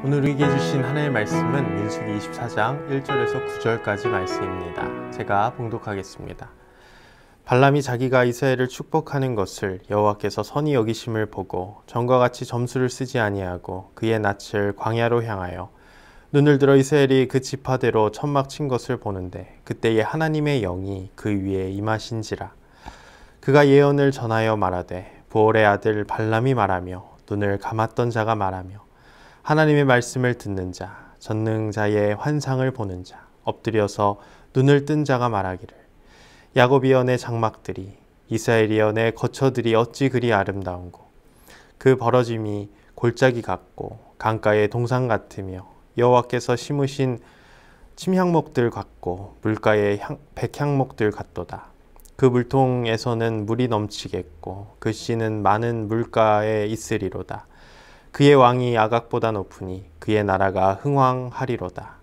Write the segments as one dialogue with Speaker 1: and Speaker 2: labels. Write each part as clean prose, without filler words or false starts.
Speaker 1: 오늘 우리에게 주신 하나님의 말씀은 민수기 24장 1절에서 9절까지 말씀입니다. 제가 봉독하겠습니다. 발람이 자기가 이스라엘을 축복하는 것을 여호와께서 선히 여기심을 보고 전과 같이 점수를 쓰지 아니하고 그의 낯을 광야로 향하여 눈을 들어 이스라엘이 그 지파대로 천막 친 것을 보는데 그때에 하나님의 영이 그 위에 임하신지라. 그가 예언을 전하여 말하되 부올의 아들 발람이 말하며 눈을 감았던 자가 말하며 하나님의 말씀을 듣는 자, 전능자의 환상을 보는 자, 엎드려서 눈을 뜬 자가 말하기를 야곱이여 내 장막들이 이스라엘이여 내 거처들이 어찌 그리 아름다운고 그 벌어짐이 골짜기 같고 강가의 동산 같으며 여호와께서 심으신 침향목들 같고 물가의 백향목들 같도다. 그 물통에서는 물이 넘치겠고 그 씨는 많은 물가에 있으리로다. 그의 왕이 아각보다 높으니 그의 나라가 흥왕하리로다.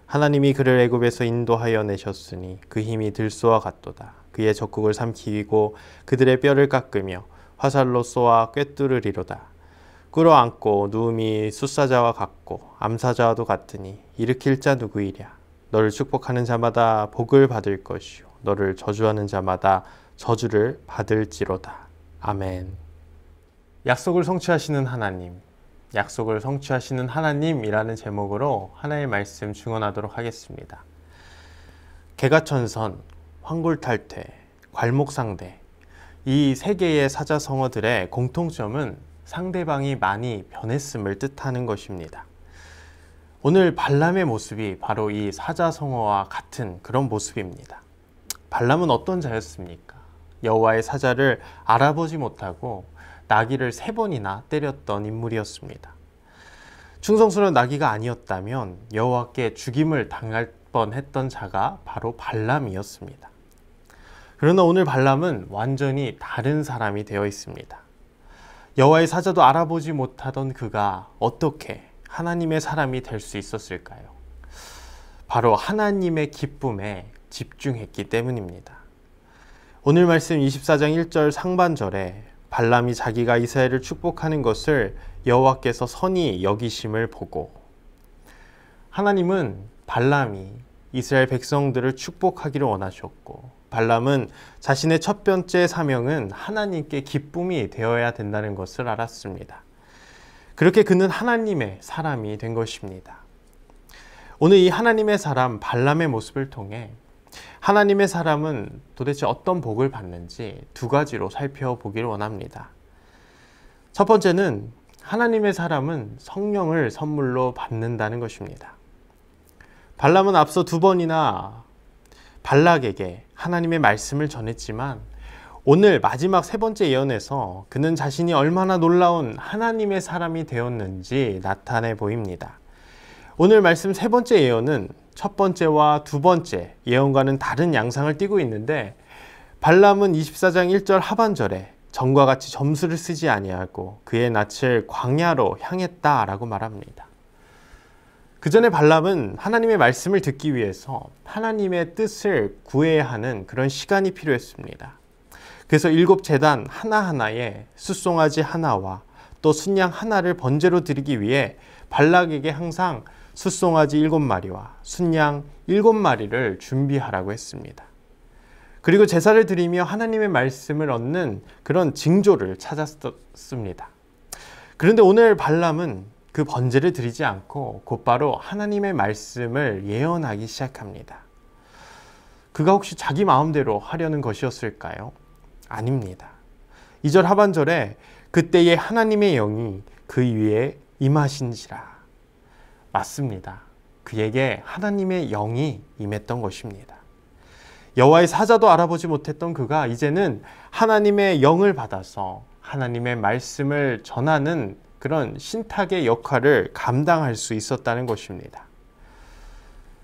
Speaker 1: 하나님이 그를 애굽에서 인도하여 내셨으니 그 힘이 들소와 같도다. 그의 적국을 삼키고 그들의 뼈를 깎으며 화살로 쏘아 꿰뚫으리로다. 끌어안고 누움이 숫사자와 같고 암사자와도 같으니 일으킬 자 누구이랴. 너를 축복하는 자마다 복을 받을 것이요 너를 저주하는 자마다 저주를 받을지로다. 아멘. 약속을 성취하시는 하나님, 약속을 성취하시는 하나님이라는 제목으로 하나님의 말씀 증언하도록 하겠습니다. 개가천선, 황굴탈퇴, 괄목상대, 이 세 개의 사자성어들의 공통점은 상대방이 많이 변했음을 뜻하는 것입니다. 오늘 발람의 모습이 바로 이 사자성어와 같은 그런 모습입니다. 발람은 어떤 자였습니까? 여호와의 사자를 알아보지 못하고 나귀를 3번이나 때렸던 인물이었습니다. 충성스러운 나귀가 아니었다면 여호와께 죽임을 당할 뻔했던 자가 바로 발람이었습니다. 그러나 오늘 발람은 완전히 다른 사람이 되어 있습니다. 여호와의 사자도 알아보지 못하던 그가 어떻게 하나님의 사람이 될 수 있었을까요? 바로 하나님의 기쁨에 집중했기 때문입니다. 오늘 말씀 24장 1절 상반절에 발람이 자기가 이스라엘을 축복하는 것을 여호와께서 선히 여기심을 보고, 하나님은 발람이 이스라엘 백성들을 축복하기를 원하셨고 발람은 자신의 첫 번째 사명은 하나님께 기쁨이 되어야 된다는 것을 알았습니다. 그렇게 그는 하나님의 사람이 된 것입니다. 오늘 이 하나님의 사람 발람의 모습을 통해 하나님의 사람은 도대체 어떤 복을 받는지 2가지로 살펴보기를 원합니다. 첫 번째는 하나님의 사람은 성령을 선물로 받는다는 것입니다. 발람은 앞서 2번이나 발락에게 하나님의 말씀을 전했지만 오늘 마지막 3번째 예언에서 그는 자신이 얼마나 놀라운 하나님의 사람이 되었는지 나타내 보입니다. 오늘 말씀 3번째 예언은 첫 번째와 2번째 예언과는 다른 양상을 띠고 있는데, 발람은 24장 1절 하반절에 전과 같이 점수를 쓰지 아니하고 그의 낯을 광야로 향했다라고 말합니다. 그 전에 발람은 하나님의 말씀을 듣기 위해서 하나님의 뜻을 구해야 하는 그런 시간이 필요했습니다. 그래서 7제단 하나하나에 숫송아지 하나와 또 순양 하나를 번제로 드리기 위해 발락에게 항상 숫송아지 7마리와 순양 7마리를 준비하라고 했습니다. 그리고 제사를 드리며 하나님의 말씀을 얻는 그런 징조를 찾았습니다. 그런데 오늘 발람은 그 번제를 드리지 않고 곧바로 하나님의 말씀을 예언하기 시작합니다. 그가 혹시 자기 마음대로 하려는 것이었을까요? 아닙니다. 2절 하반절에 그때에 하나님의 영이 그 위에 임하신지라. 맞습니다. 그에게 하나님의 영이 임했던 것입니다. 여호와의 사자도 알아보지 못했던 그가 이제는 하나님의 영을 받아서 하나님의 말씀을 전하는 그런 신탁의 역할을 감당할 수 있었다는 것입니다.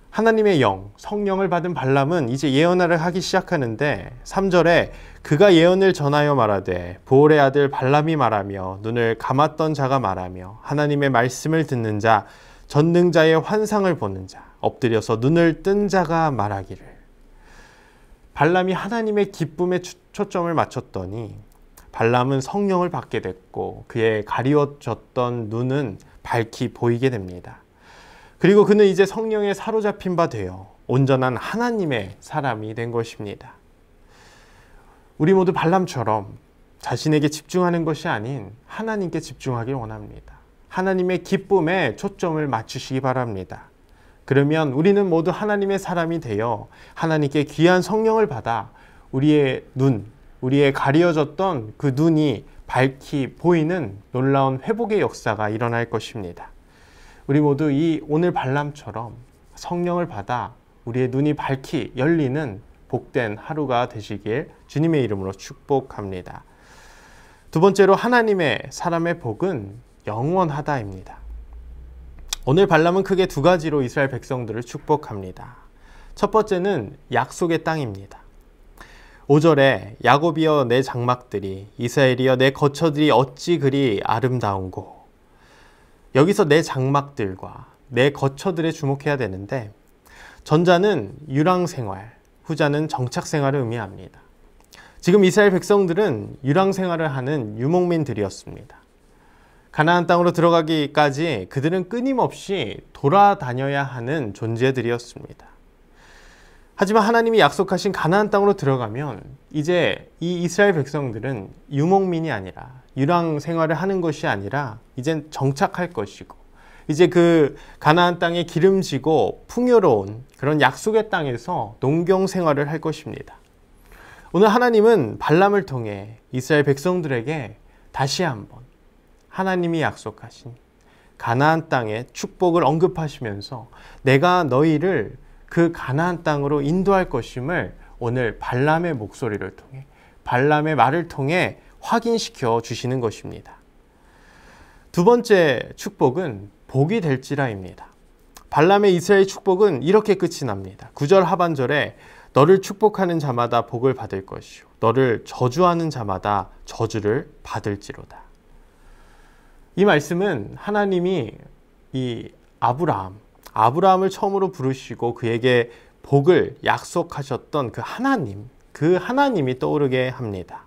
Speaker 1: 하나님의 영, 성령을 받은 발람은 이제 예언을 하기 시작하는데 3절에 그가 예언을 전하여 말하되 부올의 아들 발람이 말하며 눈을 감았던 자가 말하며 하나님의 말씀을 듣는 자, 전능자의 환상을 보는 자, 엎드려서 눈을 뜬 자가 말하기를. 발람이 하나님의 기쁨에 초점을 맞췄더니 발람은 성령을 받게 됐고 그의 가리워졌던 눈은 밝히 보이게 됩니다. 그리고 그는 이제 성령에 사로잡힌 바 되어 온전한 하나님의 사람이 된 것입니다. 우리 모두 발람처럼 자신에게 집중하는 것이 아닌 하나님께 집중하길 원합니다. 하나님의 기쁨에 초점을 맞추시기 바랍니다. 그러면 우리는 모두 하나님의 사람이 되어 하나님께 귀한 성령을 받아 우리의 눈, 우리의 가려졌던 그 눈이 밝히 보이는 놀라운 회복의 역사가 일어날 것입니다. 우리 모두 이 오늘 발람처럼 성령을 받아 우리의 눈이 밝히 열리는 복된 하루가 되시길 주님의 이름으로 축복합니다. 두 번째로 하나님의 사람의 복은 영원하다입니다. 오늘 발람은 크게 두 가지로 이스라엘 백성들을 축복합니다. 첫 번째는 약속의 땅입니다. 5절에 야곱이여 내 장막들이, 이스라엘이여 내 거처들이 어찌 그리 아름다운고. 여기서 내 장막들과 내 거처들에 주목해야 되는데, 전자는 유랑생활, 후자는 정착생활을 의미합니다. 지금 이스라엘 백성들은 유랑생활을 하는 유목민들이었습니다. 가나안 땅으로 들어가기까지 그들은 끊임없이 돌아다녀야 하는 존재들이었습니다. 하지만 하나님이 약속하신 가나안 땅으로 들어가면 이제 이 이스라엘 백성들은 유목민이 아니라 유랑 생활을 하는 것이 아니라 이젠 정착할 것이고 이제 그 가나안 땅에 기름지고 풍요로운 그런 약속의 땅에서 농경 생활을 할 것입니다. 오늘 하나님은 발람을 통해 이스라엘 백성들에게 다시 한번 하나님이 약속하신 가나안 땅의 축복을 언급하시면서 내가 너희를 그 가나안 땅으로 인도할 것임을 오늘 발람의 목소리를 통해 발람의 말을 통해 확인시켜 주시는 것입니다. 두 번째 축복은 복이 될지라입니다. 발람의 이스라엘 축복은 이렇게 끝이 납니다. 9절 하반절에 너를 축복하는 자마다 복을 받을 것이요 너를 저주하는 자마다 저주를 받을지로다. 이 말씀은 하나님이 이 아브라함을 처음으로 부르시고 그에게 복을 약속하셨던 그 하나님이 떠오르게 합니다.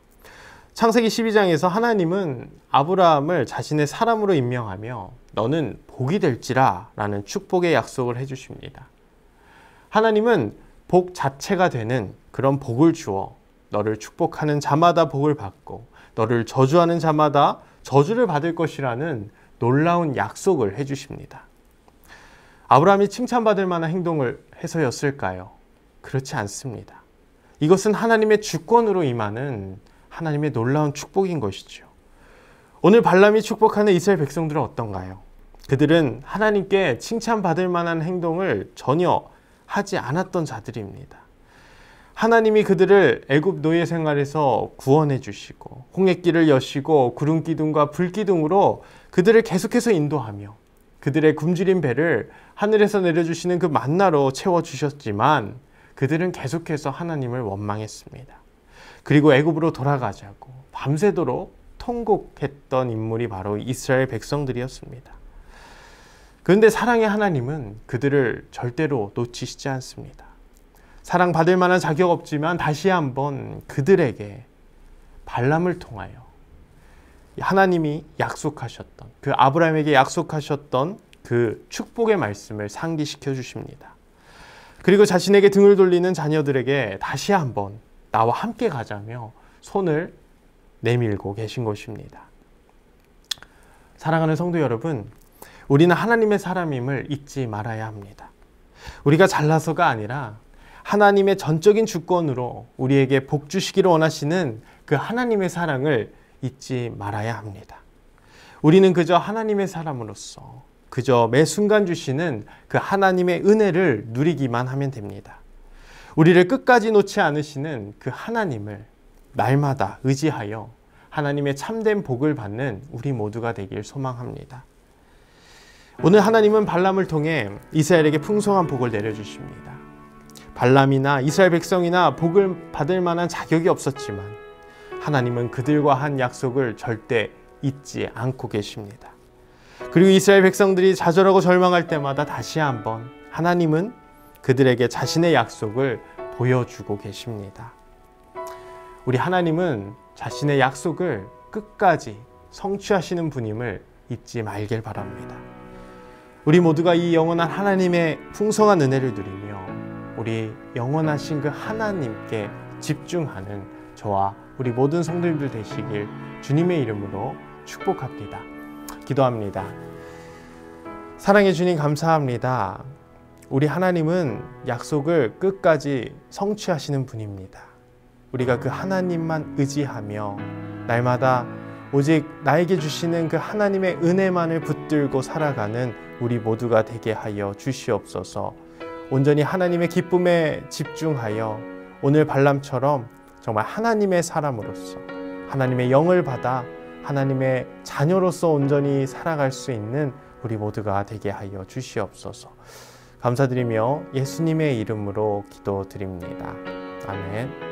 Speaker 1: 창세기 12장에서 하나님은 아브라함을 자신의 사람으로 임명하며 너는 복이 될지라 라는 축복의 약속을 해주십니다. 하나님은 복 자체가 되는 그런 복을 주어 너를 축복하는 자마다 복을 받고 너를 저주하는 자마다 저주를 받을 것이라는 놀라운 약속을 해주십니다. 아브라함이 칭찬받을 만한 행동을 해서였을까요? 그렇지 않습니다. 이것은 하나님의 주권으로 임하는 하나님의 놀라운 축복인 것이죠. 오늘 발람이 축복하는 이스라엘 백성들은 어떤가요? 그들은 하나님께 칭찬받을 만한 행동을 전혀 하지 않았던 자들입니다. 하나님이 그들을 애굽 노예 생활에서 구원해 주시고 홍해길을 여시고 구름 기둥과 불 기둥으로 그들을 계속해서 인도하며 그들의 굶주린 배를 하늘에서 내려주시는 그 만나로 채워주셨지만 그들은 계속해서 하나님을 원망했습니다. 그리고 애굽으로 돌아가자고 밤새도록 통곡했던 인물이 바로 이스라엘 백성들이었습니다. 그런데 사랑의 하나님은 그들을 절대로 놓치시지 않습니다. 사랑받을 만한 자격 없지만 다시 한번 그들에게 발람을 통하여 하나님이 약속하셨던 그 아브라함에게 약속하셨던 그 축복의 말씀을 상기시켜 주십니다. 그리고 자신에게 등을 돌리는 자녀들에게 다시 한번 나와 함께 가자며 손을 내밀고 계신 것입니다. 사랑하는 성도 여러분, 우리는 하나님의 사람임을 잊지 말아야 합니다. 우리가 잘나서가 아니라 하나님의 전적인 주권으로 우리에게 복 주시기를 원하시는 그 하나님의 사랑을 잊지 말아야 합니다. 우리는 그저 하나님의 사람으로서 그저 매 순간 주시는 그 하나님의 은혜를 누리기만 하면 됩니다. 우리를 끝까지 놓지 않으시는 그 하나님을 날마다 의지하여 하나님의 참된 복을 받는 우리 모두가 되길 소망합니다. 오늘 하나님은 발람을 통해 이스라엘에게 풍성한 복을 내려주십니다. 발람이나 이스라엘 백성이나 복을 받을 만한 자격이 없었지만 하나님은 그들과 한 약속을 절대 잊지 않고 계십니다. 그리고 이스라엘 백성들이 좌절하고 절망할 때마다 다시 한번 하나님은 그들에게 자신의 약속을 보여주고 계십니다. 우리 하나님은 자신의 약속을 끝까지 성취하시는 분임을 잊지 말길 바랍니다. 우리 모두가 이 영원한 하나님의 풍성한 은혜를 누리며 우리 영원하신 그 하나님께 집중하는 저와 우리 모든 성도님들 되시길 주님의 이름으로 축복합니다. 기도합니다. 사랑해 주님 감사합니다. 우리 하나님은 약속을 끝까지 성취하시는 분입니다. 우리가 그 하나님만 의지하며 날마다 오직 나에게 주시는 그 하나님의 은혜만을 붙들고 살아가는 우리 모두가 되게 하여 주시옵소서. 온전히 하나님의 기쁨에 집중하여 오늘 발람처럼 정말 하나님의 사람으로서 하나님의 영을 받아 하나님의 자녀로서 온전히 살아갈 수 있는 우리 모두가 되게 하여 주시옵소서. 감사드리며 예수님의 이름으로 기도드립니다. 아멘.